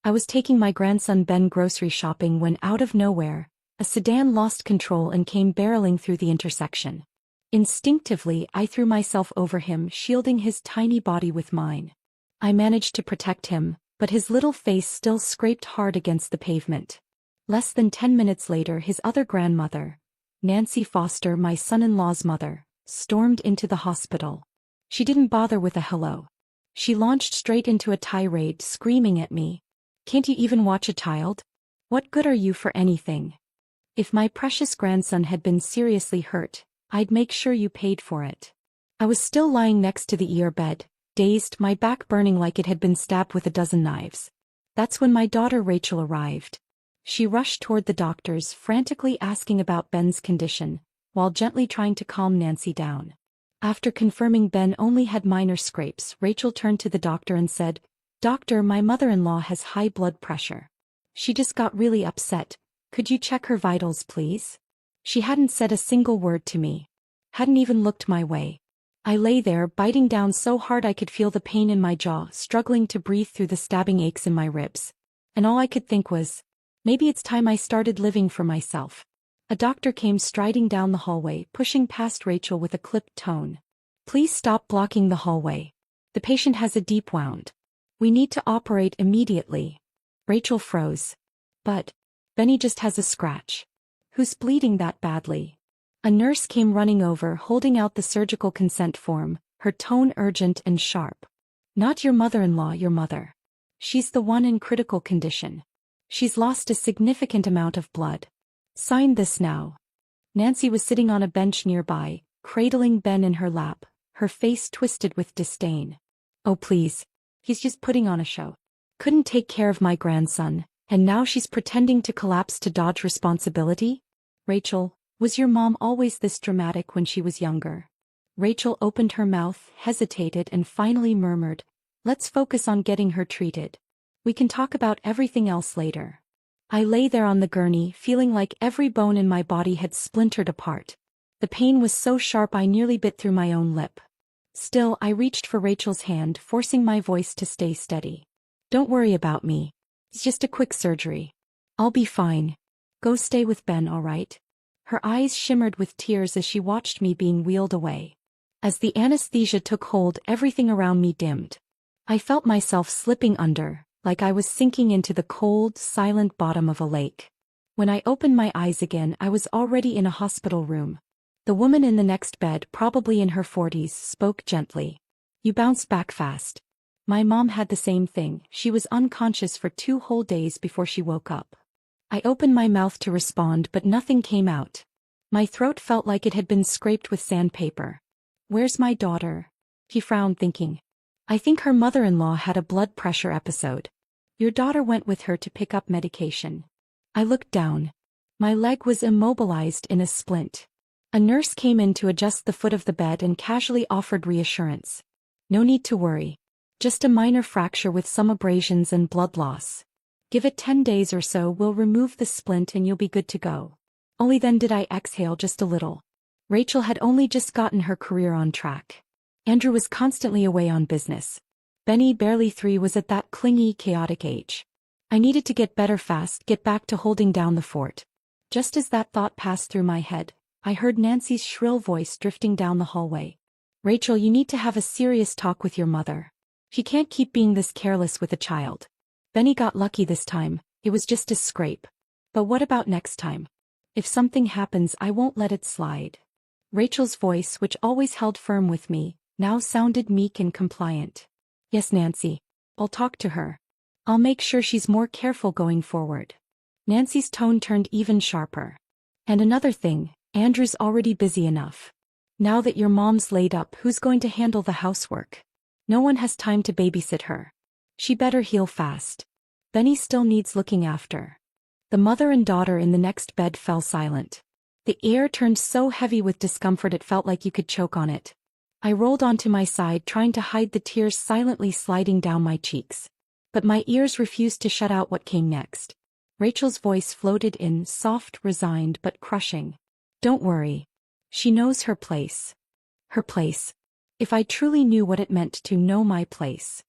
I was taking my grandson Ben grocery shopping when out of nowhere, a sedan lost control and came barreling through the intersection. Instinctively, I threw myself over him, shielding his tiny body with mine. I managed to protect him, but his little face still scraped hard against the pavement. Less than 10 minutes later, his other grandmother, Nancy Foster, my son-in-law's mother, stormed into the hospital. She didn't bother with a hello. She launched straight into a tirade, screaming at me. "Can't you even watch a child? What good are you for anything? If my precious grandson had been seriously hurt, I'd make sure you paid for it." I was still lying next to the ER bed, dazed, my back burning like it had been stabbed with a dozen knives. That's when my daughter Rachel arrived. She rushed toward the doctors, frantically asking about Ben's condition, while gently trying to calm Nancy down. After confirming Ben only had minor scrapes, Rachel turned to the doctor and said, "Doctor, my mother-in-law has high blood pressure. She just got really upset. Could you check her vitals, please?" She hadn't said a single word to me. Hadn't even looked my way. I lay there, biting down so hard I could feel the pain in my jaw, struggling to breathe through the stabbing aches in my ribs. And all I could think was, maybe it's time I started living for myself. A doctor came striding down the hallway, pushing past Rachel with a clipped tone. "Please stop blocking the hallway. The patient has a deep wound. We need to operate immediately." Rachel froze. "But Benny just has a scratch. Who's bleeding that badly?" A nurse came running over, holding out the surgical consent form, her tone urgent and sharp. "Not your mother-in-law, your mother. She's the one in critical condition. She's lost a significant amount of blood. Sign this now." Nancy was sitting on a bench nearby, cradling Ben in her lap, her face twisted with disdain. "Oh please. He's just putting on a show. Couldn't take care of my grandson, and now she's pretending to collapse to dodge responsibility? Rachel, was your mom always this dramatic when she was younger?" Rachel opened her mouth, hesitated, and finally murmured, "Let's focus on getting her treated. We can talk about everything else later." I lay there on the gurney, feeling like every bone in my body had splintered apart. The pain was so sharp I nearly bit through my own lip. Still, I reached for Rachel's hand, forcing my voice to stay steady. "Don't worry about me. It's just a quick surgery. I'll be fine. Go stay with Ben, all right?" Her eyes shimmered with tears as she watched me being wheeled away. As the anesthesia took hold, everything around me dimmed. I felt myself slipping under, like I was sinking into the cold, silent bottom of a lake. When I opened my eyes again, I was already in a hospital room. The woman in the next bed, probably in her 40s, spoke gently. "You bounced back fast. My mom had the same thing. She was unconscious for 2 whole days before she woke up." I opened my mouth to respond, but nothing came out. My throat felt like it had been scraped with sandpaper. "Where's my daughter?" He frowned, thinking. "I think her mother-in-law had a blood pressure episode. Your daughter went with her to pick up medication." I looked down. My leg was immobilized in a splint. A nurse came in to adjust the foot of the bed and casually offered reassurance. "No need to worry. Just a minor fracture with some abrasions and blood loss. Give it 10 days or so, we'll remove the splint and you'll be good to go." Only then did I exhale just a little. Rachel had only just gotten her career on track. Andrew was constantly away on business. Benny, barely 3, was at that clingy, chaotic age. I needed to get better fast, get back to holding down the fort. Just as that thought passed through my head, I heard Nancy's shrill voice drifting down the hallway. "Rachel, you need to have a serious talk with your mother. She can't keep being this careless with a child. Benny got lucky this time, it was just a scrape. But what about next time? If something happens, I won't let it slide." Rachel's voice, which always held firm with me, now sounded meek and compliant. "Yes, Nancy. I'll talk to her. I'll make sure she's more careful going forward." Nancy's tone turned even sharper. "And another thing, Andrew's already busy enough. Now that your mom's laid up, who's going to handle the housework? No one has time to babysit her. She better heal fast. Benny still needs looking after." The mother and daughter in the next bed fell silent. The air turned so heavy with discomfort it felt like you could choke on it. I rolled onto my side, trying to hide the tears silently sliding down my cheeks. But my ears refused to shut out what came next. Rachel's voice floated in, soft, resigned, but crushing. "Don't worry. She knows her place. Her place. If I truly knew what it meant to know my place."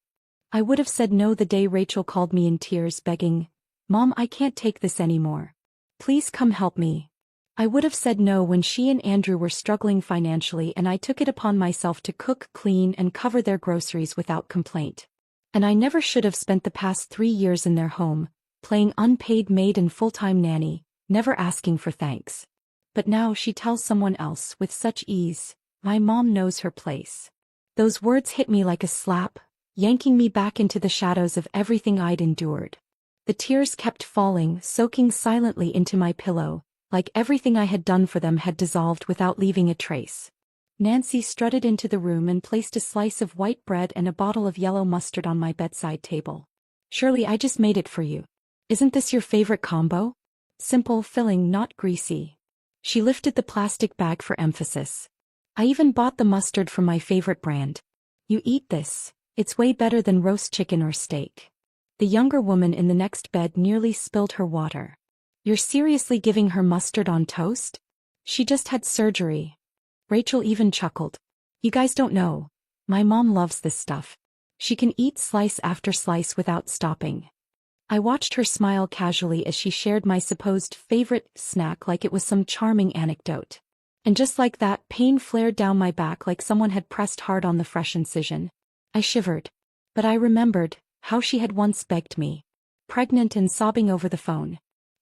I would have said no the day Rachel called me in tears begging, "Mom, I can't take this anymore. Please come help me." I would have said no when she and Andrew were struggling financially and I took it upon myself to cook, clean, and cover their groceries without complaint. And I never should have spent the past 3 years in their home, playing unpaid maid and full-time nanny, never asking for thanks. But now she tells someone else with such ease, "My mom knows her place." Those words hit me like a slap, yanking me back into the shadows of everything I'd endured. The tears kept falling, soaking silently into my pillow, like everything I had done for them had dissolved without leaving a trace. Nancy strutted into the room and placed a slice of white bread and a bottle of yellow mustard on my bedside table. "Shirley, I just made it for you. Isn't this your favorite combo? Simple, filling, not greasy." She lifted the plastic bag for emphasis. "I even bought the mustard from my favorite brand. You eat this. It's way better than roast chicken or steak." The younger woman in the next bed nearly spilled her water. "You're seriously giving her mustard on toast? She just had surgery." Rachel even chuckled. "You guys don't know. My mom loves this stuff. She can eat slice after slice without stopping." I watched her smile casually as she shared my supposed favorite snack like it was some charming anecdote. And just like that, pain flared down my back like someone had pressed hard on the fresh incision. I shivered. But I remembered how she had once begged me. Pregnant and sobbing over the phone.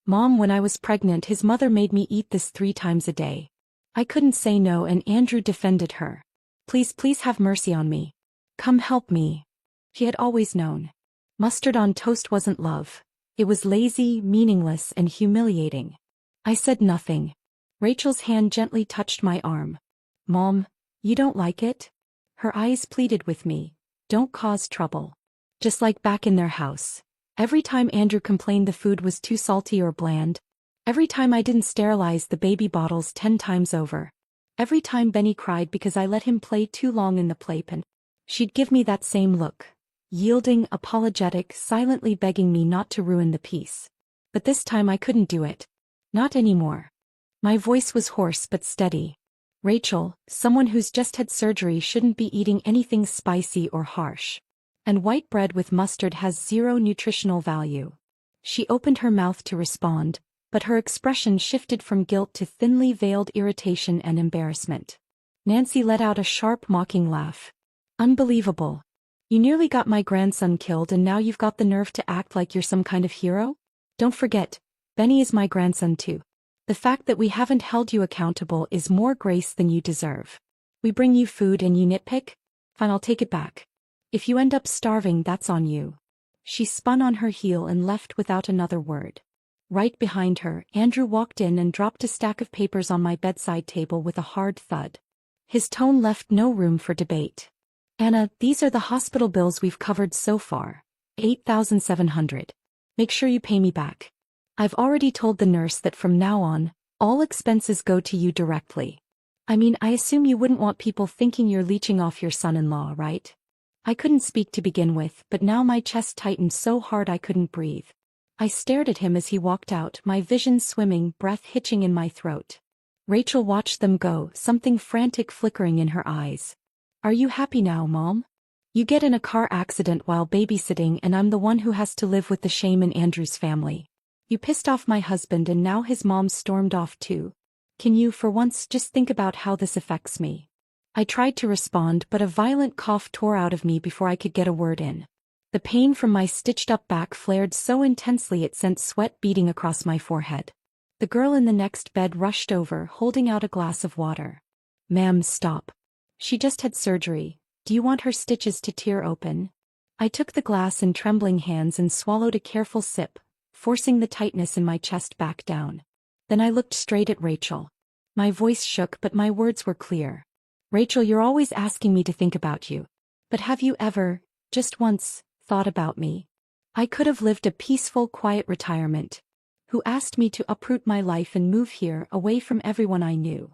"Mom, when I was pregnant, his mother made me eat this 3 times a day. I couldn't say no and Andrew defended her. Please, please have mercy on me. Come help me." She had always known. Mustard on toast wasn't love. It was lazy, meaningless, and humiliating. I said nothing. Rachel's hand gently touched my arm. "Mom, you don't like it?" Her eyes pleaded with me. "Don't cause trouble." Just like back in their house. Every time Andrew complained the food was too salty or bland. Every time I didn't sterilize the baby bottles 10 times over. Every time Benny cried because I let him play too long in the playpen. She'd give me that same look. Yielding, apologetic, silently begging me not to ruin the peace. But this time I couldn't do it. Not anymore. My voice was hoarse but steady. "Rachel, someone who's just had surgery shouldn't be eating anything spicy or harsh. And white bread with mustard has zero nutritional value." She opened her mouth to respond, but her expression shifted from guilt to thinly veiled irritation and embarrassment. Nancy let out a sharp, mocking laugh. "Unbelievable. You nearly got my grandson killed and now you've got the nerve to act like you're some kind of hero? Don't forget, Benny is my grandson too. The fact that we haven't held you accountable is more grace than you deserve. We bring you food and you nitpick? Fine, I'll take it back. If you end up starving, that's on you." She spun on her heel and left without another word. Right behind her, Andrew walked in and dropped a stack of papers on my bedside table with a hard thud. His tone left no room for debate. "Anna, these are the hospital bills we've covered so far. 8,700. Make sure you pay me back. I've already told the nurse that from now on, all expenses go to you directly. I mean, I assume you wouldn't want people thinking you're leeching off your son-in-law, right?" I couldn't speak to begin with, but now my chest tightened so hard I couldn't breathe. I stared at him as he walked out, my vision swimming, breath hitching in my throat. Rachel watched them go, something frantic flickering in her eyes. "Are you happy now, Mom? You get in a car accident while babysitting and I'm the one who has to live with the shame in Andrew's family. You pissed off my husband and now his mom stormed off too. Can you, for once, just think about how this affects me?" I tried to respond, but a violent cough tore out of me before I could get a word in. The pain from my stitched-up back flared so intensely it sent sweat beading across my forehead. The girl in the next bed rushed over, holding out a glass of water. "Ma'am, stop. She just had surgery. Do you want her stitches to tear open?" I took the glass in trembling hands and swallowed a careful sip, forcing the tightness in my chest back down. Then I looked straight at Rachel. My voice shook but my words were clear. "Rachel, you're always asking me to think about you. But have you ever, just once, thought about me? I could have lived a peaceful, quiet retirement. Who asked me to uproot my life and move here, away from everyone I knew?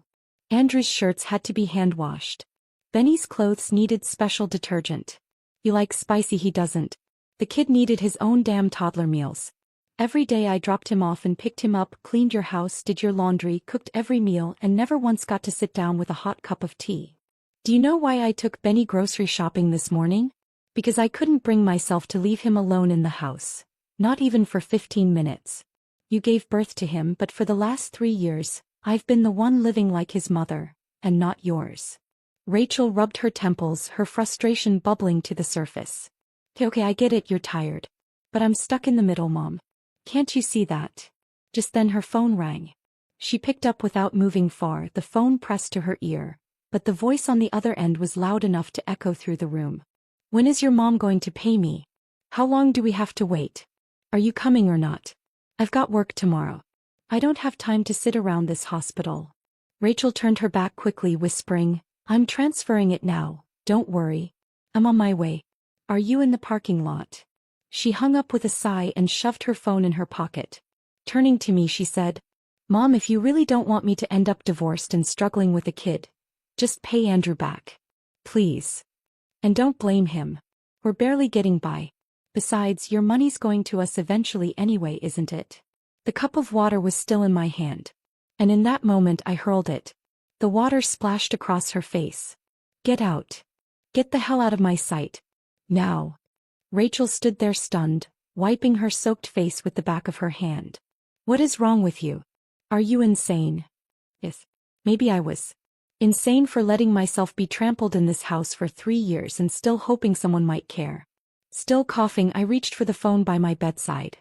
Andrew's shirts had to be hand-washed. Benny's clothes needed special detergent. You like spicy, he doesn't. The kid needed his own damn toddler meals. Every day I dropped him off and picked him up, cleaned your house, did your laundry, cooked every meal, and never once got to sit down with a hot cup of tea. Do you know why I took Benny grocery shopping this morning? Because I couldn't bring myself to leave him alone in the house. Not even for 15 minutes. You gave birth to him, but for the last 3 years, I've been the one living like his mother, and not yours. Rachel rubbed her temples, her frustration bubbling to the surface. Okay, I get it, you're tired. But I'm stuck in the middle, Mom. Can't you see that? Just then her phone rang. She picked up without moving far, the phone pressed to her ear, but the voice on the other end was loud enough to echo through the room. When is your mom going to pay me? How long do we have to wait? Are you coming or not? I've got work tomorrow. I don't have time to sit around this hospital. Rachel turned her back quickly, whispering, I'm transferring it now, don't worry. I'm on my way. Are you in the parking lot? She hung up with a sigh and shoved her phone in her pocket. Turning to me, she said, Mom, if you really don't want me to end up divorced and struggling with a kid, just pay Andrew back. Please. And don't blame him. We're barely getting by. Besides, your money's going to us eventually anyway, isn't it? The cup of water was still in my hand. And in that moment I hurled it. The water splashed across her face. Get out. Get the hell out of my sight. Now. Rachel stood there stunned, wiping her soaked face with the back of her hand. What is wrong with you? Are you insane? Yes. Maybe I was. Insane for letting myself be trampled in this house for 3 years and still hoping someone might care. Still coughing, I reached for the phone by my bedside.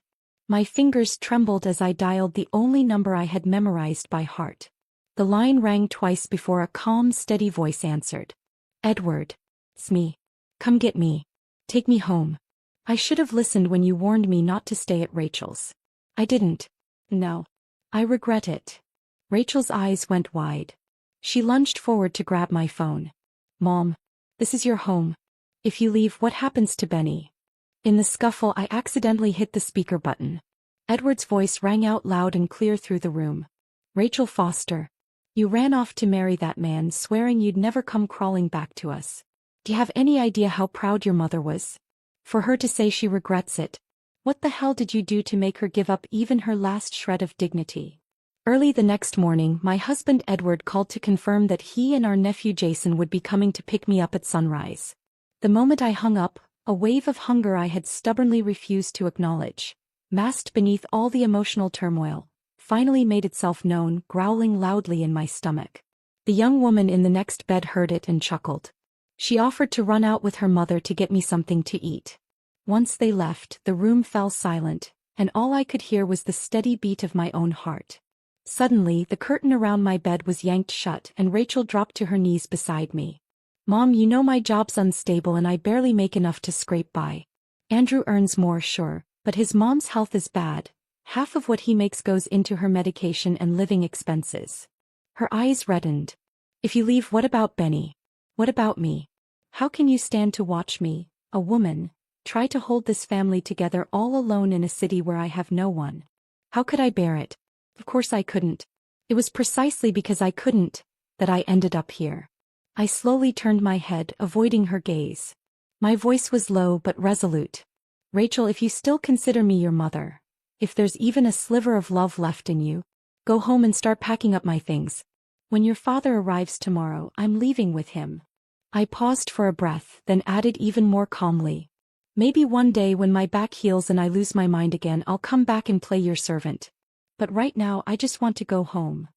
My fingers trembled as I dialed the only number I had memorized by heart. The line rang twice before a calm, steady voice answered. Edward. It's me. Come get me. Take me home. I should have listened when you warned me not to stay at Rachel's. I didn't. No. I regret it. Rachel's eyes went wide. She lunged forward to grab my phone. Mom. This is your home. If you leave, what happens to Benny? In the scuffle, I accidentally hit the speaker button. Edward's voice rang out loud and clear through the room. Rachel Foster. You ran off to marry that man, swearing you'd never come crawling back to us. Do you have any idea how proud your mother was? For her to say she regrets it. What the hell did you do to make her give up even her last shred of dignity? Early the next morning, my husband Edward called to confirm that he and our nephew Jason would be coming to pick me up at sunrise. The moment I hung up, a wave of hunger I had stubbornly refused to acknowledge, masked beneath all the emotional turmoil, finally made itself known, growling loudly in my stomach. The young woman in the next bed heard it and chuckled. She offered to run out with her mother to get me something to eat. Once they left, the room fell silent, and all I could hear was the steady beat of my own heart. Suddenly, the curtain around my bed was yanked shut and Rachel dropped to her knees beside me. Mom, you know my job's unstable and I barely make enough to scrape by. Andrew earns more, sure, but his mom's health is bad. Half of what he makes goes into her medication and living expenses. Her eyes reddened. If you leave, what about Benny? What about me? How can you stand to watch me, a woman, try to hold this family together all alone in a city where I have no one? How could I bear it? Of course I couldn't. It was precisely because I couldn't that I ended up here. I slowly turned my head, avoiding her gaze. My voice was low but resolute. Rachel, if you still consider me your mother, if there's even a sliver of love left in you, go home and start packing up my things. When your father arrives tomorrow, I'm leaving with him. I paused for a breath, then added even more calmly. Maybe one day when my back heals and I lose my mind again, I'll come back and play your servant. But right now I just want to go home.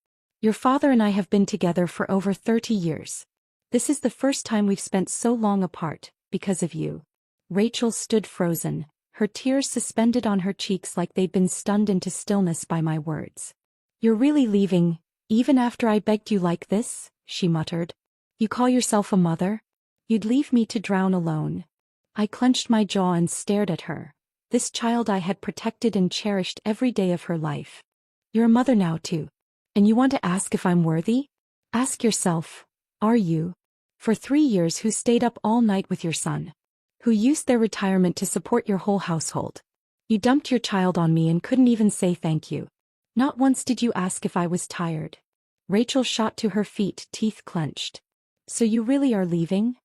Your father and I have been together for over 30 years. This is the first time we've spent so long apart, because of you. Rachel stood frozen, her tears suspended on her cheeks like they'd been stunned into stillness by my words. You're really leaving, even after I begged you like this? She muttered. You call yourself a mother? You'd leave me to drown alone. I clenched my jaw and stared at her. This child I had protected and cherished every day of her life. You're a mother now too. And you want to ask if I'm worthy? Ask yourself, are you? For 3 years, who stayed up all night with your son? Who used their retirement to support your whole household? You dumped your child on me and couldn't even say thank you. Not once did you ask if I was tired. Rachel shot to her feet, teeth clenched. So you really are leaving?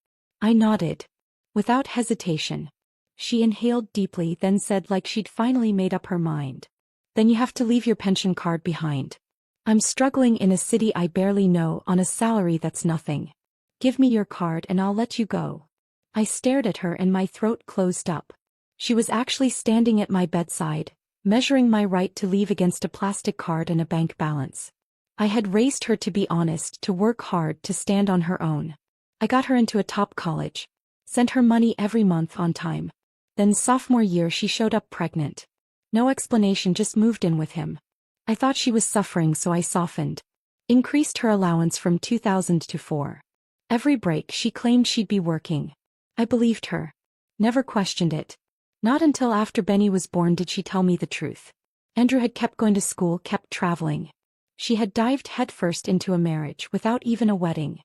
I nodded. Without hesitation. She inhaled deeply, then said like she'd finally made up her mind. Then you have to leave your pension card behind. I'm struggling in a city I barely know on a salary that's nothing. Give me your card and I'll let you go. I stared at her and my throat closed up. She was actually standing at my bedside, measuring my right to leave against a plastic card and a bank balance. I had raised her to be honest, to work hard, to stand on her own. I got her into a top college. Sent her money every month on time. Then sophomore year she showed up pregnant. No explanation, just moved in with him. I thought she was suffering, so I softened. Increased her allowance from $2,000 to $4,000. Every break she claimed she'd be working. I believed her. Never questioned it. Not until after Benny was born did she tell me the truth. Andrew had kept going to school, kept traveling. She had dived headfirst into a marriage without even a wedding.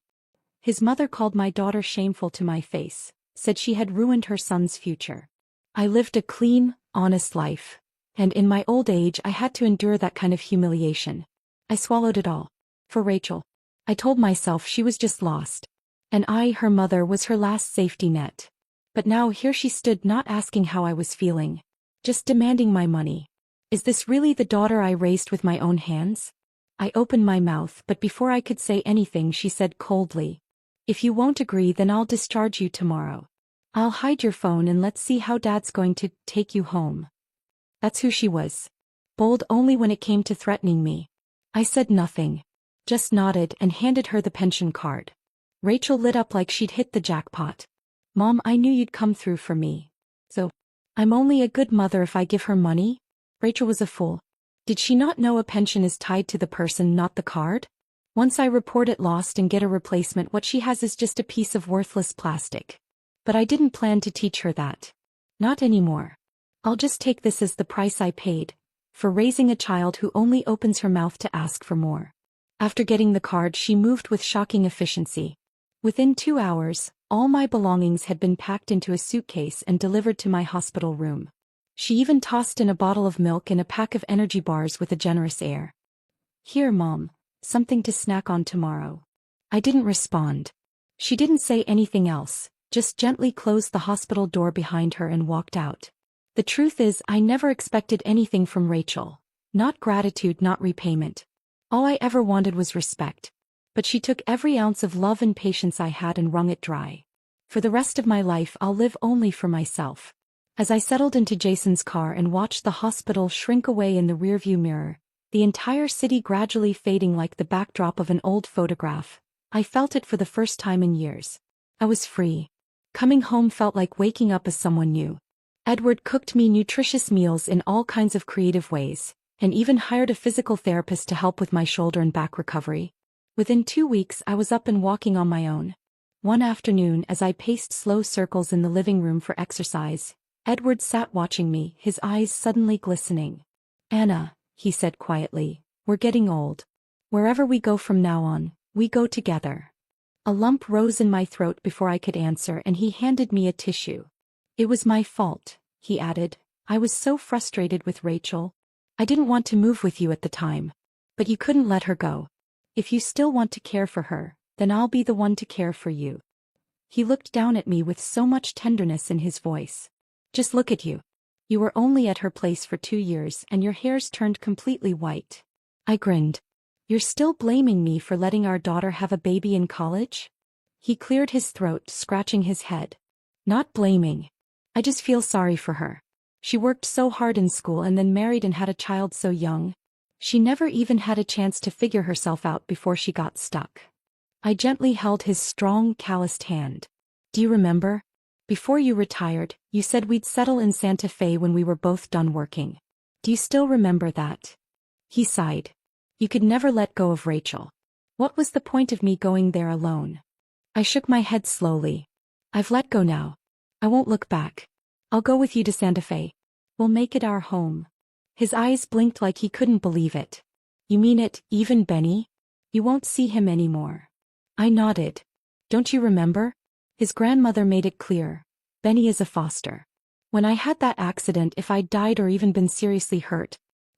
His mother called my daughter shameful to my face, said she had ruined her son's future. I lived a clean, honest life, and in my old age I had to endure that kind of humiliation. I swallowed it all. For Rachel. I told myself she was just lost. And I, her mother, was her last safety net. But now here she stood, not asking how I was feeling. Just demanding my money. Is this really the daughter I raised with my own hands? I opened my mouth, but before I could say anything she said coldly, "If you won't agree, then I'll discharge you tomorrow. I'll hide your phone and let's see how Dad's going to take you home." That's who she was. Bold only when it came to threatening me. I said nothing. Just nodded and handed her the pension card. Rachel lit up like she'd hit the jackpot. "Mom, I knew you'd come through for me. So, I'm only a good mother if I give her money?" Rachel was a fool. Did she not know a pension is tied to the person, not the card? Once I report it lost and get a replacement, what she has is just a piece of worthless plastic. But I didn't plan to teach her that. Not anymore. I'll just take this as the price I paid for raising a child who only opens her mouth to ask for more. After getting the card, she moved with shocking efficiency. Within 2 hours, all my belongings had been packed into a suitcase and delivered to my hospital room. She even tossed in a bottle of milk and a pack of energy bars with a generous air. "Here, Mom, something to snack on tomorrow." I didn't respond. She didn't say anything else, just gently closed the hospital door behind her and walked out. The truth is, I never expected anything from Rachel. Not gratitude, not repayment. All I ever wanted was respect. But she took every ounce of love and patience I had and wrung it dry. For the rest of my life I'll live only for myself. As I settled into Jason's car and watched the hospital shrink away in the rearview mirror, the entire city gradually fading like the backdrop of an old photograph, I felt it for the first time in years. I was free. Coming home felt like waking up as someone new. Edward cooked me nutritious meals in all kinds of creative ways, and even hired a physical therapist to help with my shoulder and back recovery. Within 2 weeks I was up and walking on my own. One afternoon, as I paced slow circles in the living room for exercise, Edward sat watching me, his eyes suddenly glistening. "Anna," he said quietly, "we're getting old. Wherever we go from now on, we go together." A lump rose in my throat before I could answer, and he handed me a tissue. "It was my fault," he added. "I was so frustrated with Rachel. I didn't want to move with you at the time. But you couldn't let her go. If you still want to care for her, then I'll be the one to care for you." He looked down at me with so much tenderness in his voice. "Just look at you. You were only at her place for 2 years and your hair's turned completely white." I grinned. "You're still blaming me for letting our daughter have a baby in college?" He cleared his throat, scratching his head. "Not blaming. I just feel sorry for her. She worked so hard in school and then married and had a child so young. She never even had a chance to figure herself out before she got stuck." I gently held his strong, calloused hand. "Do you remember? Before you retired, you said we'd settle in Santa Fe when we were both done working. Do you still remember that?" He sighed. "You could never let go of Rachel. What was the point of me going there alone?" I shook my head slowly. "I've let go now. I won't look back. I'll go with you to Santa Fe. We'll make it our home." His eyes blinked like he couldn't believe it. "You mean it, even Benny? You won't see him anymore?" I nodded. "Don't you remember? His grandmother made it clear. Benny is a foster. When I had that accident, if I'd died or even been seriously hurt,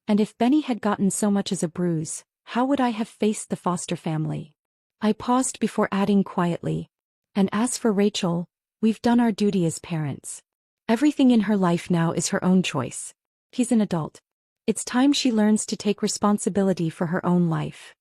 and if Benny had gotten so much as a bruise, how would I have faced the foster family?" I paused before adding quietly, "And as for Rachel, we've done our duty as parents. Everything in her life now is her own choice. She's an adult. It's time she learns to take responsibility for her own life."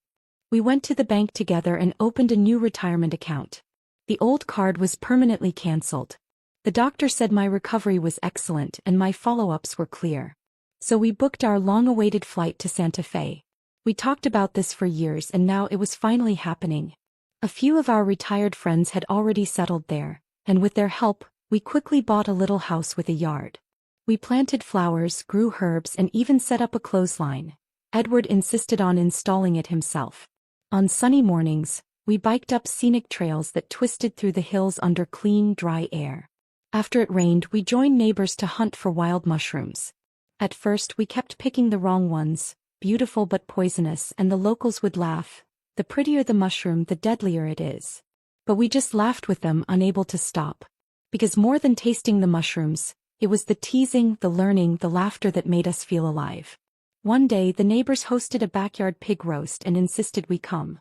We went to the bank together and opened a new retirement account. The old card was permanently cancelled. The doctor said my recovery was excellent and my follow-ups were clear. So we booked our long-awaited flight to Santa Fe. We talked about this for years and now it was finally happening. A few of our retired friends had already settled there, and with their help, we quickly bought a little house with a yard. We planted flowers, grew herbs and even set up a clothesline. Edward insisted on installing it himself. On sunny mornings, we biked up scenic trails that twisted through the hills under clean, dry air. After it rained, we joined neighbors to hunt for wild mushrooms. At first, we kept picking the wrong ones, beautiful but poisonous, and the locals would laugh. The prettier the mushroom, the deadlier it is. But we just laughed with them, unable to stop. Because more than tasting the mushrooms, it was the teasing, the learning, the laughter that made us feel alive. One day, the neighbors hosted a backyard pig roast and insisted we come.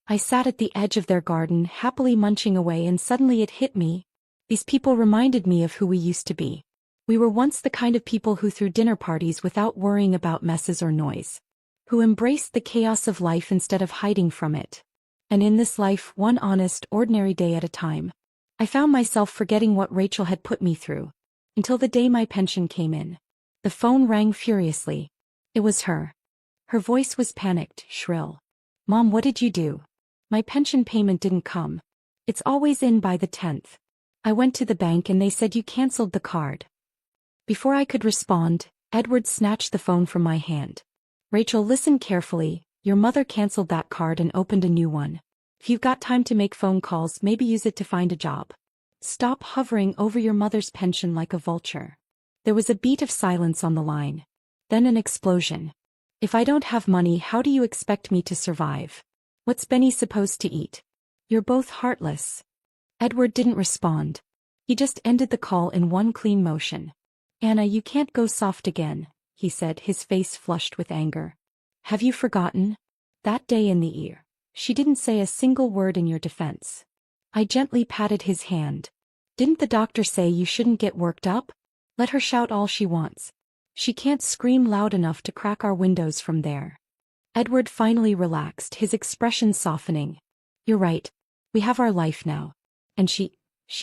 I sat at the edge of their garden, happily munching away, and suddenly it hit me. These people reminded me of who we used to be. We were once the kind of people who threw dinner parties without worrying about messes or noise. Who embraced the chaos of life instead of hiding from it. And in this life, one honest, ordinary day at a time, I found myself forgetting what Rachel had put me through. Until the day my pension came in. The phone rang furiously. It was her. Her voice was panicked, shrill. "Mom, what did you do? My pension payment didn't come. It's always in by the 10th. I went to the bank and they said you canceled the card." Before I could respond, Edward snatched the phone from my hand. "Rachel, listen carefully. Your mother canceled that card and opened a new one. If you've got time to make phone calls, maybe use it to find a job. Stop hovering over your mother's pension like a vulture." There was a beat of silence on the line. Then an explosion. "If I don't have money, how do you expect me to survive? What's Benny supposed to eat? You're both heartless." Edward didn't respond. He just ended the call in one clean motion. "Anna, you can't go soft again," he said, his face flushed with anger. "Have you forgotten? That day in the ear. She didn't say a single word in your defense." I gently patted his hand. "Didn't the doctor say you shouldn't get worked up? Let her shout all she wants. She can't scream loud enough to crack our windows from there." Edward finally relaxed, his expression softening. "You're right. We have our life now. And she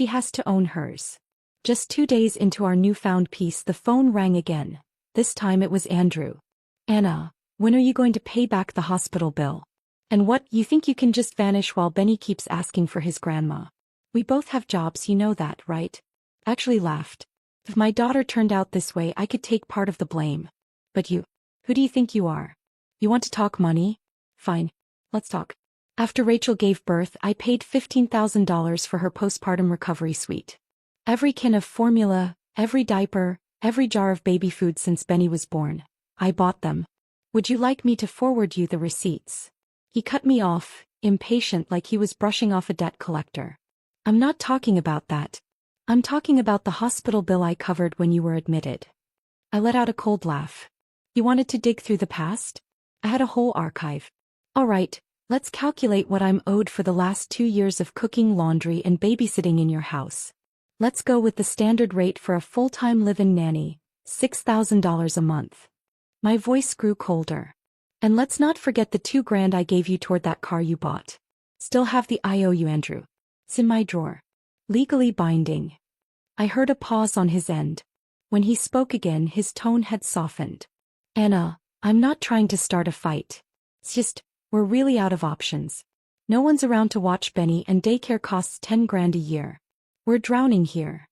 has to own hers." Just 2 days into our newfound peace, the phone rang again. This time it was Andrew. "Anna, when are you going to pay back the hospital bill? And what, you think you can just vanish while Benny keeps asking for his grandma? We both have jobs, you know that, right?" Actually laughed. "If my daughter turned out this way, I could take part of the blame. But you, who do you think you are? You want to talk money? Fine. Let's talk." After Rachel gave birth, I paid $15,000 for her postpartum recovery suite. Every can of formula, every diaper, every jar of baby food since Benny was born. I bought them. "Would you like me to forward you the receipts?" He cut me off, impatient like he was brushing off a debt collector. "I'm not talking about that. I'm talking about the hospital bill I covered when you were admitted." I let out a cold laugh. "You wanted to dig through the past? I had a whole archive. All right, let's calculate what I'm owed for the last 2 years of cooking, laundry, and babysitting in your house. Let's go with the standard rate for a full-time live-in nanny, $6,000 a month." My voice grew colder. "And let's not forget the $2,000 I gave you toward that car you bought. Still have the IOU, Andrew. It's in my drawer. Legally binding." I heard a pause on his end. When he spoke again, his tone had softened. "Anna, I'm not trying to start a fight. It's just, we're really out of options. No one's around to watch Benny and daycare costs $10,000 a year. We're drowning here."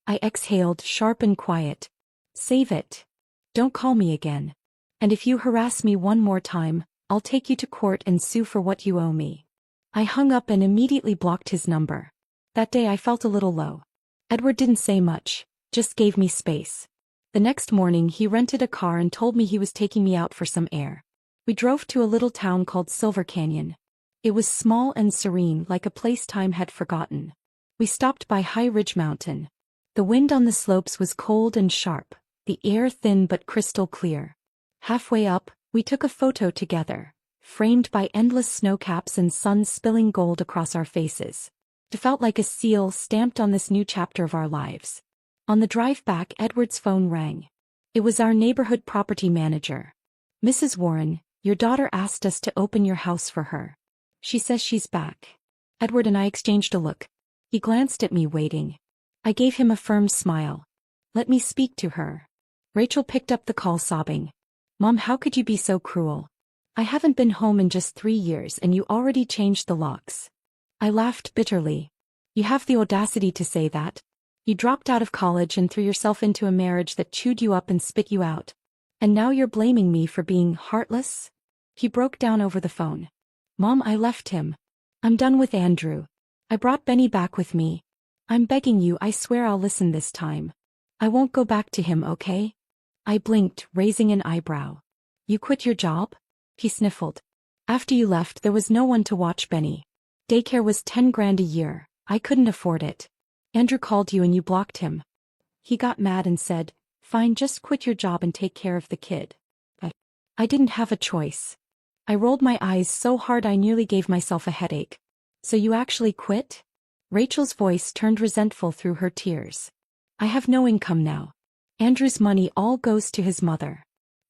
I exhaled, sharp and quiet. "Save it. Don't call me again. And if you harass me one more time, I'll take you to court and sue for what you owe me." I hung up and immediately blocked his number. That day I felt a little low. Edward didn't say much, just gave me space. The next morning he rented a car and told me he was taking me out for some air. We drove to a little town called Silver Canyon. It was small and serene, like a place time had forgotten. We stopped by High Ridge Mountain. The wind on the slopes was cold and sharp, the air thin but crystal clear. Halfway up, we took a photo together, framed by endless snowcaps and sun spilling gold across our faces. It felt like a seal stamped on this new chapter of our lives. On the drive back, Edward's phone rang. It was our neighborhood property manager. "Mrs. Warren, your daughter asked us to open your house for her. She says she's back." Edward and I exchanged a look. He glanced at me, waiting. I gave him a firm smile. Let me speak to her. Rachel picked up the call, sobbing. Mom, how could you be so cruel? I haven't been home in just 3 years and you already changed the locks. I laughed bitterly. You have the audacity to say that? You dropped out of college and threw yourself into a marriage that chewed you up and spit you out. And now you're blaming me for being heartless? He broke down over the phone. Mom, I left him. I'm done with Andrew. I brought Benny back with me. I'm begging you, I swear I'll listen this time. I won't go back to him, okay? I blinked, raising an eyebrow. You quit your job? He sniffled. After you left, there was no one to watch Benny. Daycare was 10 grand a year. I couldn't afford it. Andrew called you and you blocked him. He got mad and said, fine, just quit your job and take care of the kid. I didn't have a choice. I rolled my eyes so hard I nearly gave myself a headache. So you actually quit? Rachel's voice turned resentful through her tears. I have no income now. Andrew's money all goes to his mother.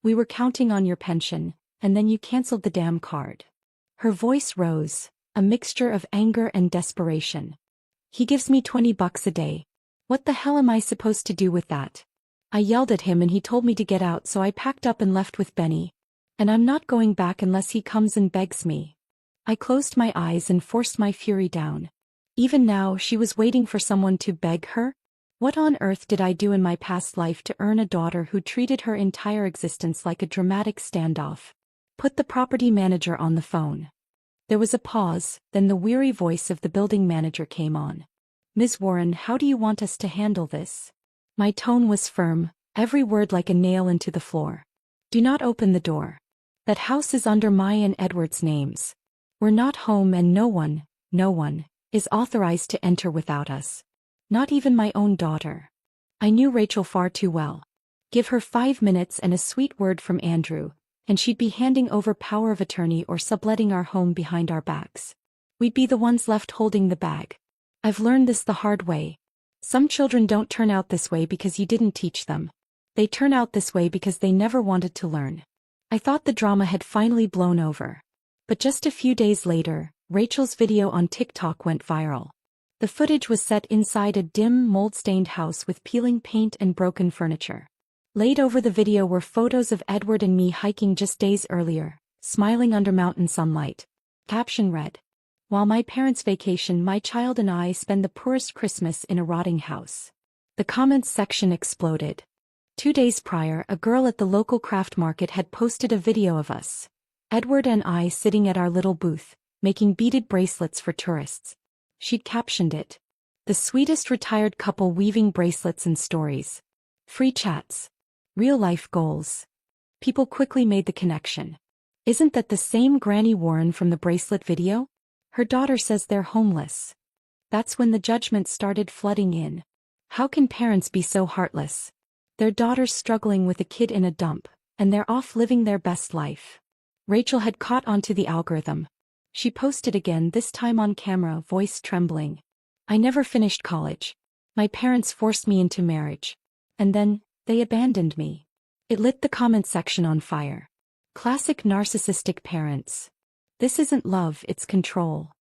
We were counting on your pension, and then you canceled the damn card. Her voice rose, a mixture of anger and desperation. He gives me $20 a day. What the hell am I supposed to do with that? I yelled at him and he told me to get out, so I packed up and left with Benny. And I'm not going back unless he comes and begs me. I closed my eyes and forced my fury down. Even now, she was waiting for someone to beg her? What on earth did I do in my past life to earn a daughter who treated her entire existence like a dramatic standoff? Put the property manager on the phone. There was a pause, then the weary voice of the building manager came on. Ms. Warren, how do you want us to handle this? My tone was firm, every word like a nail into the floor. Do not open the door. That house is under my and Edward's names. We're not home and no one, is authorized to enter without us. Not even my own daughter. I knew Rachel far too well. Give her 5 minutes and a sweet word from Andrew, and she'd be handing over power of attorney or subletting our home behind our backs. We'd be the ones left holding the bag. I've learned this the hard way. Some children don't turn out this way because you didn't teach them. They turn out this way because they never wanted to learn. I thought the drama had finally blown over. But just a few days later, Rachel's video on TikTok went viral. The footage was set inside a dim, mold-stained house with peeling paint and broken furniture. Laid over the video were photos of Edward and me hiking just days earlier, smiling under mountain sunlight. Caption read, "While my parents vacation, my child and I spend the poorest Christmas in a rotting house." The comments section exploded. 2 days prior, a girl at the local craft market had posted a video of us, Edward and I, sitting at our little booth, making beaded bracelets for tourists. She'd captioned it, "The sweetest retired couple weaving bracelets and stories. Free chats. Real-life goals." People quickly made the connection. Isn't that the same Granny Warren from the bracelet video? Her daughter says they're homeless. That's when the judgment started flooding in. How can parents be so heartless? Their daughter's struggling with a kid in a dump, and they're off living their best life. Rachel had caught onto the algorithm. She posted again, this time on camera, voice trembling. "I never finished college. My parents forced me into marriage. And then, they abandoned me." It lit the comment section on fire. Classic narcissistic parents. This isn't love, it's control.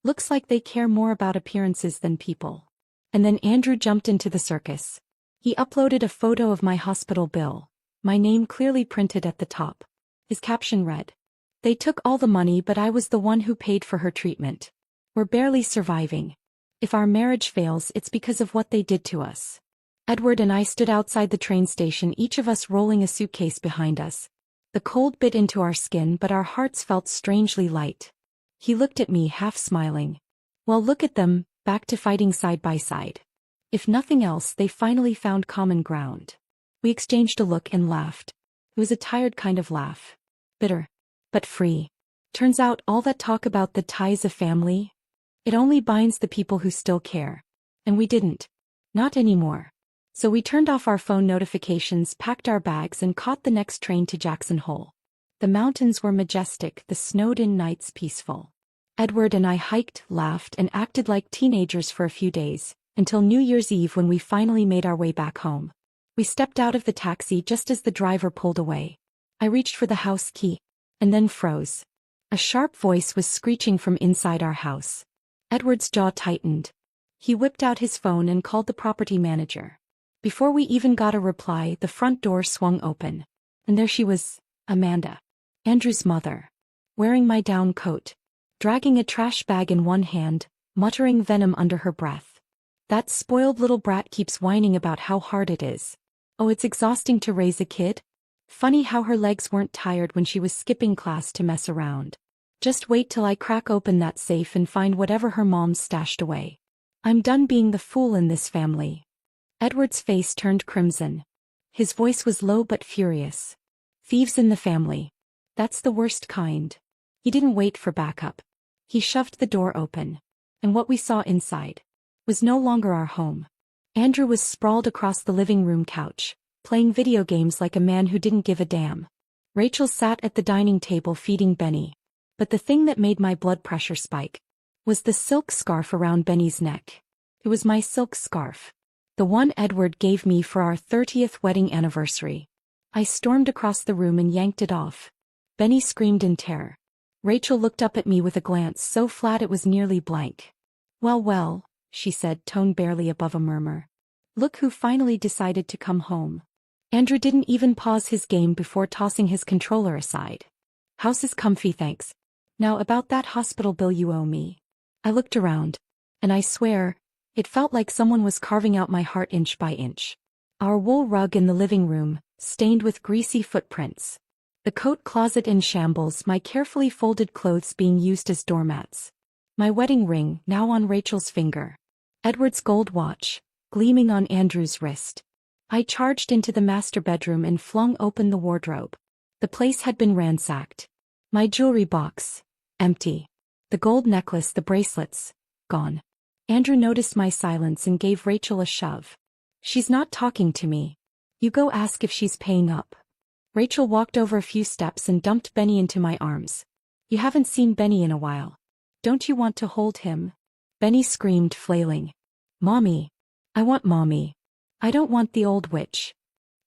Looks like they care more about appearances than people. And then Andrew jumped into the circus. He uploaded a photo of my hospital bill, my name clearly printed at the top. His caption read, "They took all the money, but I was the one who paid for her treatment. We're barely surviving. If our marriage fails, it's because of what they did to us." Edward and I stood outside the train station, each of us rolling a suitcase behind us. The cold bit into our skin, but our hearts felt strangely light. He looked at me, half smiling. "Well, look at them, back to fighting side by side. If nothing else, they finally found common ground." We exchanged a look and laughed. It was a tired kind of laugh. Bitter. But free. Turns out all that talk about the ties of family, it only binds the people who still care. And we didn't. Not anymore. So we turned off our phone notifications, packed our bags, and caught the next train to Jackson Hole. The mountains were majestic, the snowed-in nights peaceful. Edward and I hiked, laughed, and acted like teenagers for a few days, until New Year's Eve when we finally made our way back home. We stepped out of the taxi just as the driver pulled away. I reached for the house key, and then froze. A sharp voice was screeching from inside our house. Edward's jaw tightened. He whipped out his phone and called the property manager. Before we even got a reply, the front door swung open. And there she was, Amanda, Andrew's mother, wearing my down coat, dragging a trash bag in one hand, muttering venom under her breath. That spoiled little brat keeps whining about how hard it is. Oh, it's exhausting to raise a kid. Funny how her legs weren't tired when she was skipping class to mess around. Just wait till I crack open that safe and find whatever her mom's stashed away. I'm done being the fool in this family. Edward's face turned crimson. His voice was low but furious. Thieves in the family. That's the worst kind. He didn't wait for backup. He shoved the door open. And what we saw inside was no longer our home. Andrew was sprawled across the living room couch, playing video games like a man who didn't give a damn. Rachel sat at the dining table feeding Benny. But the thing that made my blood pressure spike was the silk scarf around Benny's neck. It was my silk scarf. The one Edward gave me for our 30th wedding anniversary. I stormed across the room and yanked it off. Benny screamed in terror. Rachel looked up at me with a glance so flat it was nearly blank. Well, well, she said, tone barely above a murmur. Look who finally decided to come home. Andrew didn't even pause his game before tossing his controller aside. House is comfy, thanks. Now about that hospital bill you owe me. I looked around. And I swear, it felt like someone was carving out my heart inch by inch. Our wool rug in the living room, stained with greasy footprints. The coat closet in shambles, my carefully folded clothes being used as doormats. My wedding ring, now on Rachel's finger. Edward's gold watch, gleaming on Andrew's wrist. I charged into the master bedroom and flung open the wardrobe. The place had been ransacked. My jewelry box, empty. The gold necklace, the bracelets, gone. Andrew noticed my silence and gave Rachel a shove. She's not talking to me. You go ask if she's paying up. Rachel walked over a few steps and dumped Benny into my arms. You haven't seen Benny in a while. Don't you want to hold him? Benny screamed, flailing. Mommy. I want Mommy. I don't want the old witch.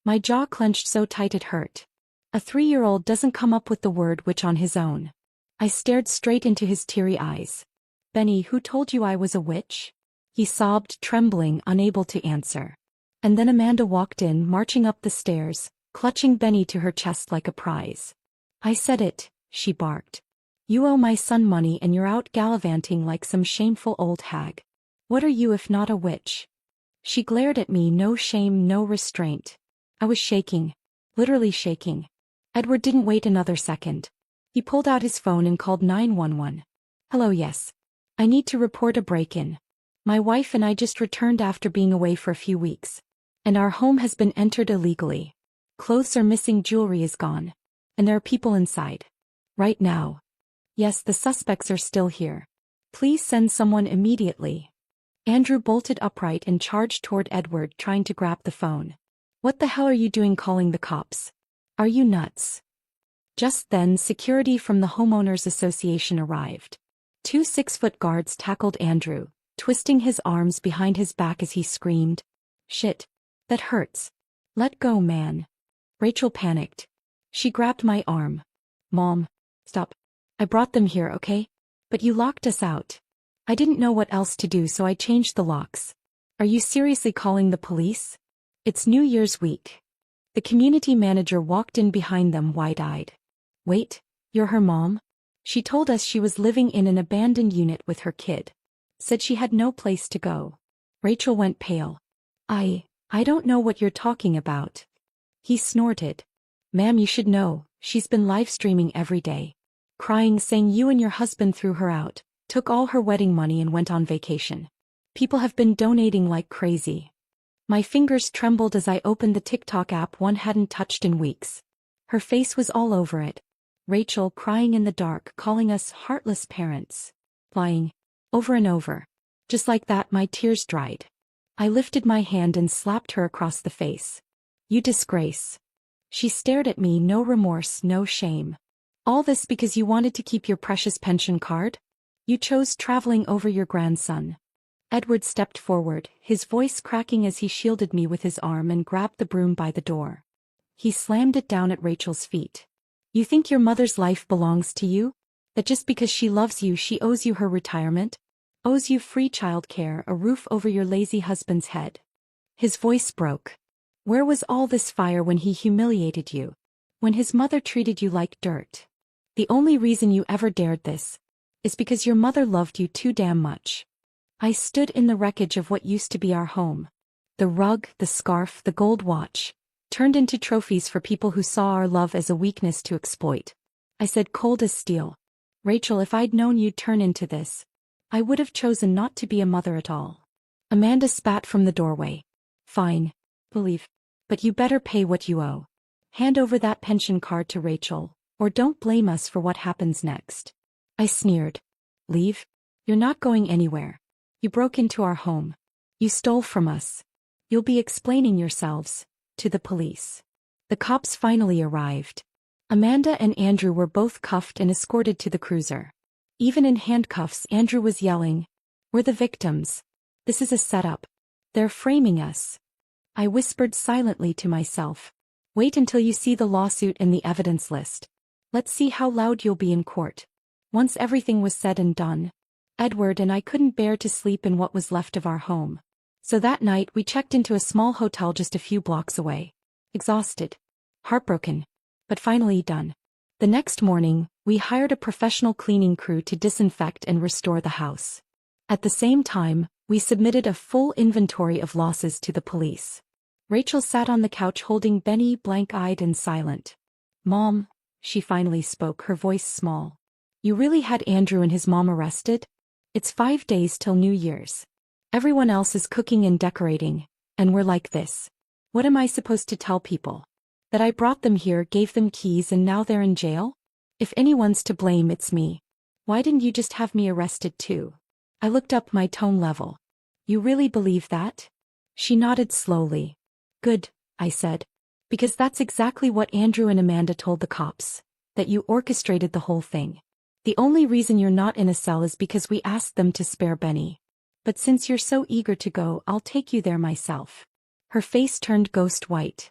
My jaw clenched so tight it hurt. A 3-year-old doesn't come up with the word witch on his own. I stared straight into his teary eyes. Benny, who told you I was a witch? He sobbed, trembling, unable to answer. And then Amanda walked in, marching up the stairs, clutching Benny to her chest like a prize. I said it, she barked. You owe my son money and you're out gallivanting like some shameful old hag. What are you if not a witch? She glared at me, no shame, no restraint. I was shaking. Literally shaking. Edward didn't wait another second. He pulled out his phone and called 911. Hello, yes. I need to report a break-in. My wife and I just returned after being away for a few weeks. And our home has been entered illegally. Clothes are missing, jewelry is gone. And there are people inside. Right now. Yes, the suspects are still here. Please send someone immediately. Andrew bolted upright and charged toward Edward, trying to grab the phone. What the hell are you doing calling the cops? Are you nuts? Just then, security from the Homeowners Association arrived. 2 6-foot guards tackled Andrew, twisting his arms behind his back as he screamed. Shit. That hurts. Let go, man. Rachel panicked. She grabbed my arm. Mom. Stop. I brought them here, okay? But you locked us out. I didn't know what else to do, so I changed the locks. Are you seriously calling the police? It's New Year's week. The community manager walked in behind them, wide-eyed. Wait, you're her mom? She told us she was living in an abandoned unit with her kid. Said she had no place to go. Rachel went pale. I don't know what you're talking about. He snorted. Ma'am, you should know, she's been live streaming every day. Crying, saying you and your husband threw her out, took all her wedding money and went on vacation. People have been donating like crazy. My fingers trembled as I opened the TikTok app one hadn't touched in weeks. Her face was all over it. Rachel crying in the dark, calling us heartless parents. Lying. Over and over. Just like that, my tears dried. I lifted my hand and slapped her across the face. You disgrace. She stared at me, no remorse, no shame. All this because you wanted to keep your precious pension card? You chose traveling over your grandson. Edward stepped forward, his voice cracking as he shielded me with his arm and grabbed the broom by the door. He slammed it down at Rachel's feet. You think your mother's life belongs to you? That just because she loves you, she owes you her retirement? owes you free childcare, a roof over your lazy husband's head. His voice broke. Where was all this fire when he humiliated you? When his mother treated you like dirt? The only reason you ever dared this is because your mother loved you too damn much. I stood in the wreckage of what used to be our home. The rug, the scarf, the gold watch, turned into trophies for people who saw our love as a weakness to exploit. I said cold as steel, Rachel, if I'd known you'd turn into this, I would have chosen not to be a mother at all. Amanda spat from the doorway. Fine. Believe. But you better pay what you owe. Hand over that pension card to Rachel, or don't blame us for what happens next. I sneered. Leave? You're not going anywhere. You broke into our home. You stole from us. You'll be explaining yourselves to the police. The cops finally arrived. Amanda and Andrew were both cuffed and escorted to the cruiser. Even in handcuffs, Andrew was yelling, "We're the victims. This is a setup. They're framing us." I whispered silently to myself. Wait until you see the lawsuit and the evidence list. Let's see how loud you'll be in court. Once everything was said and done, Edward and I couldn't bear to sleep in what was left of our home. So that night we checked into a small hotel just a few blocks away. Exhausted. Heartbroken. But finally done. The next morning, we hired a professional cleaning crew to disinfect and restore the house. At the same time, we submitted a full inventory of losses to the police. Rachel sat on the couch holding Benny, blank-eyed and silent. Mom, she finally spoke, her voice small. You really had Andrew and his mom arrested? It's 5 days till New Year's. Everyone else is cooking and decorating, and we're like this. What am I supposed to tell people? That I brought them here, gave them keys, and now they're in jail? If anyone's to blame, it's me. Why didn't you just have me arrested too? I looked up, my tone level. You really believe that? She nodded slowly. Good, I said. Because that's exactly what Andrew and Amanda told the cops. That you orchestrated the whole thing. The only reason you're not in a cell is because we asked them to spare Benny. But since you're so eager to go, I'll take you there myself. Her face turned ghost white.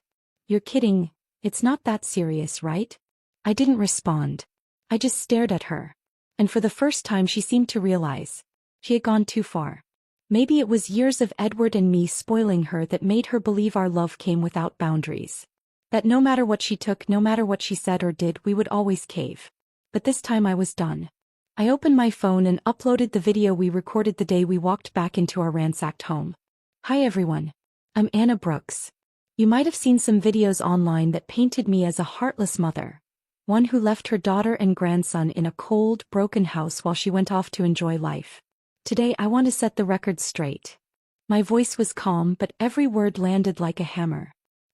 You're kidding, it's not that serious, right? I didn't respond. I just stared at her. And for the first time she seemed to realize. She had gone too far. Maybe it was years of Edward and me spoiling her that made her believe our love came without boundaries. That no matter what she took, no matter what she said or did, we would always cave. But this time I was done. I opened my phone and uploaded the video we recorded the day we walked back into our ransacked home. Hi everyone. I'm Anna Brooks. You might have seen some videos online that painted me as a heartless mother. One who left her daughter and grandson in a cold, broken house while she went off to enjoy life. Today I want to set the record straight. My voice was calm, but every word landed like a hammer.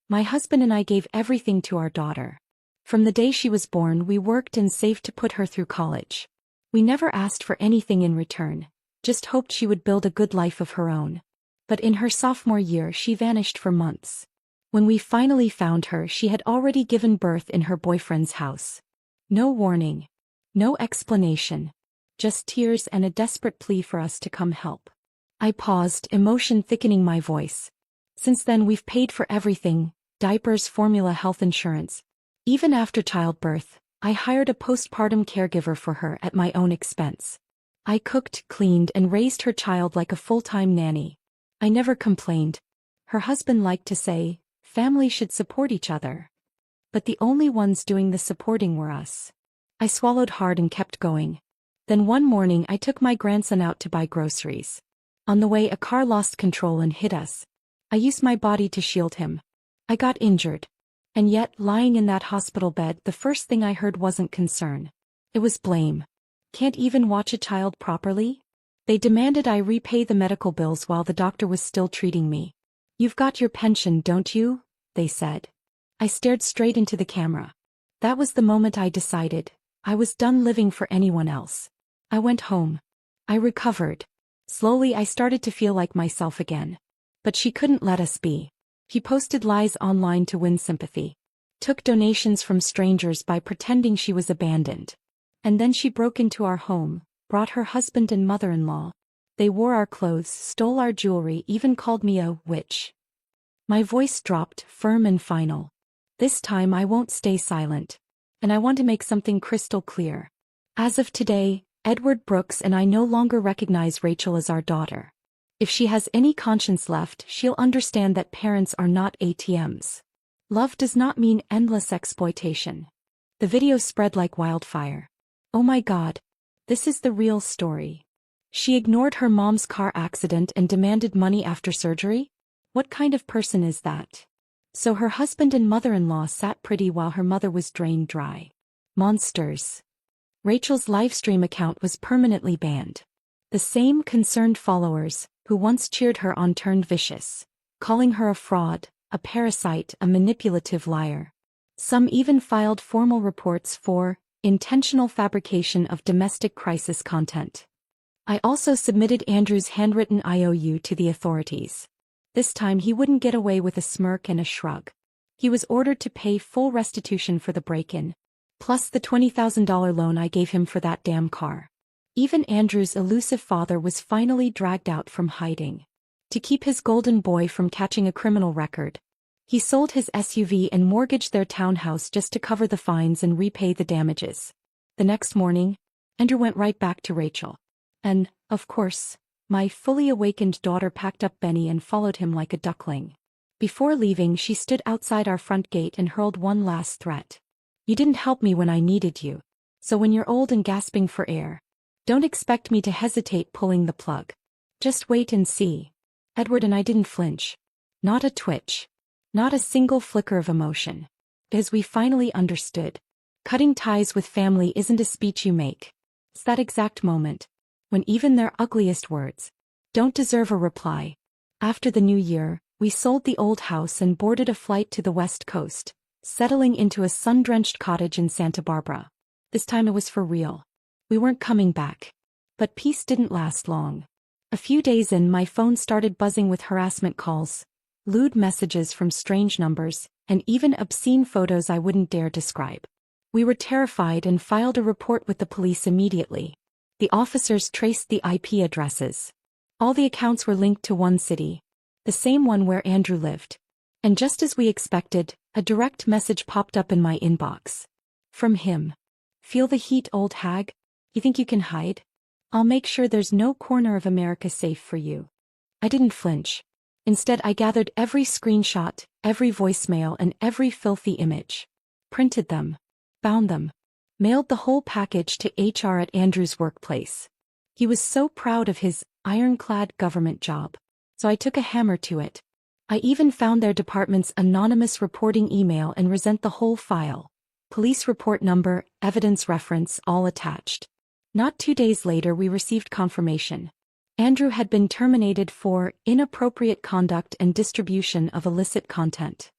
My husband and I gave everything to our daughter. From the day she was born, we worked and saved to put her through college. We never asked for anything in return, just hoped she would build a good life of her own. But in her sophomore year she vanished for months. When we finally found her, she had already given birth in her boyfriend's house. No warning. No explanation. Just tears and a desperate plea for us to come help. I paused, emotion thickening my voice. Since then we've paid for everything, diapers, formula, health insurance. Even after childbirth, I hired a postpartum caregiver for her at my own expense. I cooked, cleaned, and raised her child like a full-time nanny. I never complained. Her husband liked to say, family should support each other. But the only ones doing the supporting were us. I swallowed hard and kept going. Then one morning I took my grandson out to buy groceries. On the way a car lost control and hit us. I used my body to shield him. I got injured. And yet, lying in that hospital bed, the first thing I heard wasn't concern. It was blame. Can't even watch a child properly? They demanded I repay the medical bills while the doctor was still treating me. You've got your pension, don't you? They said. I stared straight into the camera. That was the moment I decided. I was done living for anyone else. I went home. I recovered. Slowly I started to feel like myself again. But she couldn't let us be. She posted lies online to win sympathy. Took donations from strangers by pretending she was abandoned. And then she broke into our home, brought her husband and mother-in-law. They wore our clothes, stole our jewelry, even called me a witch. My voice dropped, firm and final. This time I won't stay silent. And I want to make something crystal clear. As of today, Edward Brooks and I no longer recognize Rachel as our daughter. If she has any conscience left, she'll understand that parents are not ATMs. Love does not mean endless exploitation. The video spread like wildfire. Oh my God. This is the real story. She ignored her mom's car accident and demanded money after surgery? What kind of person is that? So her husband and mother-in-law sat pretty while her mother was drained dry. Monsters. Rachel's livestream account was permanently banned. The same concerned followers, who once cheered her on, turned vicious, calling her a fraud, a parasite, a manipulative liar. Some even filed formal reports for intentional fabrication of domestic crisis content. I also submitted Andrew's handwritten IOU to the authorities. This time he wouldn't get away with a smirk and a shrug. He was ordered to pay full restitution for the break-in, plus the $20,000 loan I gave him for that damn car. Even Andrew's elusive father was finally dragged out from hiding. To keep his golden boy from catching a criminal record, he sold his SUV and mortgaged their townhouse just to cover the fines and repay the damages. The next morning, Andrew went right back to Rachel. And, of course, my fully awakened daughter packed up Benny and followed him like a duckling. Before leaving, she stood outside our front gate and hurled one last threat. You didn't help me when I needed you. So when you're old and gasping for air, don't expect me to hesitate pulling the plug. Just wait and see. Edward and I didn't flinch. Not a twitch. Not a single flicker of emotion. As we finally understood, cutting ties with family isn't a speech you make. It's that exact moment, when even their ugliest words don't deserve a reply. After the new year, we sold the old house and boarded a flight to the West Coast, settling into a sun-drenched cottage in Santa Barbara. This time it was for real. We weren't coming back. But peace didn't last long. A few days in, my phone started buzzing with harassment calls, lewd messages from strange numbers, and even obscene photos I wouldn't dare describe. We were terrified and filed a report with the police immediately. The officers traced the IP addresses. All the accounts were linked to one city, the same one where Andrew lived. And just as we expected, a direct message popped up in my inbox. From him. Feel the heat, old hag? You think you can hide? I'll make sure there's no corner of America safe for you. I didn't flinch. Instead, I gathered every screenshot, every voicemail, and every filthy image. Printed them. Bound them. Mailed the whole package to HR at Andrew's workplace. He was so proud of his ironclad government job. So I took a hammer to it. I even found their department's anonymous reporting email and resent the whole file. Police report number, evidence reference, all attached. Not 2 days later, we received confirmation. Andrew had been terminated for inappropriate conduct and distribution of illicit content.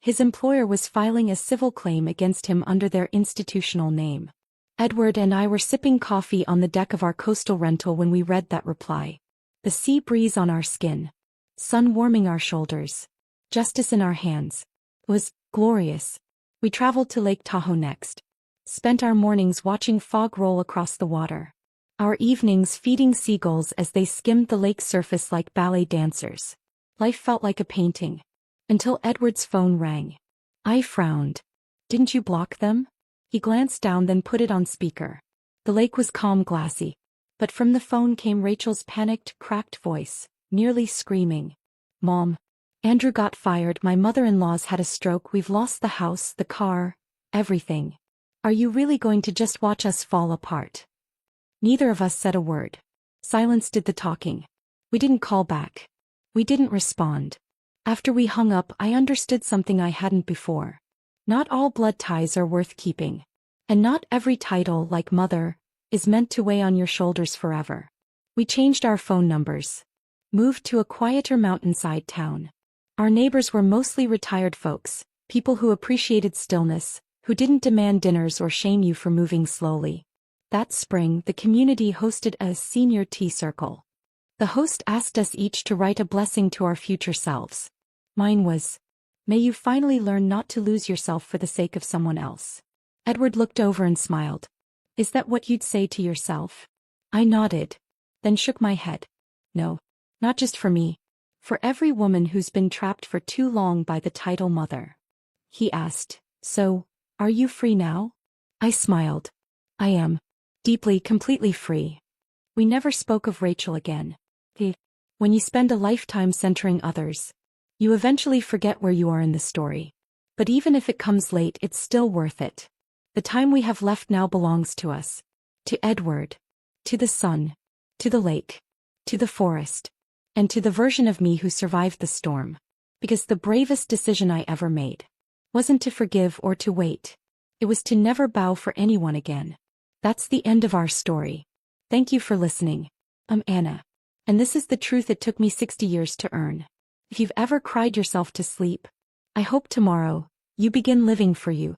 His employer was filing a civil claim against him under their institutional name. Edward and I were sipping coffee on the deck of our coastal rental when we read that reply. The sea breeze on our skin. Sun warming our shoulders. Justice in our hands. It was glorious. We traveled to Lake Tahoe next. Spent our mornings watching fog roll across the water. Our evenings feeding seagulls as they skimmed the lake's surface like ballet dancers. Life felt like a painting. Until Edward's phone rang. I frowned. Didn't you block them? He glanced down, then put it on speaker. The lake was calm, glassy. But from the phone came Rachel's panicked, cracked voice, nearly screaming. Mom. Andrew got fired, my mother-in-law's had a stroke, we've lost the house, the car, everything. Are you really going to just watch us fall apart? Neither of us said a word. Silence did the talking. We didn't call back. We didn't respond. After we hung up, I understood something I hadn't before. Not all blood ties are worth keeping. And not every title, like mother, is meant to weigh on your shoulders forever. We changed our phone numbers. Moved to a quieter mountainside town. Our neighbors were mostly retired folks, people who appreciated stillness, who didn't demand dinners or shame you for moving slowly. That spring, the community hosted a senior tea circle. The host asked us each to write a blessing to our future selves. Mine was, may you finally learn not to lose yourself for the sake of someone else. Edward looked over and smiled. Is that what you'd say to yourself? I nodded, then shook my head. No, not just for me. For every woman who's been trapped for too long by the title mother. He asked, so, are you free now? I smiled. I am. deeply, completely free. We never spoke of Rachel again. When you spend a lifetime centering others, you eventually forget where you are in the story. But even if it comes late, it's still worth it. The time we have left now belongs to us. To Edward. To the sun. To the lake. To the forest. And to the version of me who survived the storm. Because the bravest decision I ever made wasn't to forgive or to wait. It was to never bow for anyone again. That's the end of our story. Thank you for listening. I'm Anna. And this is the truth it took me 60 years to earn. If you've ever cried yourself to sleep, I hope tomorrow, you begin living for you.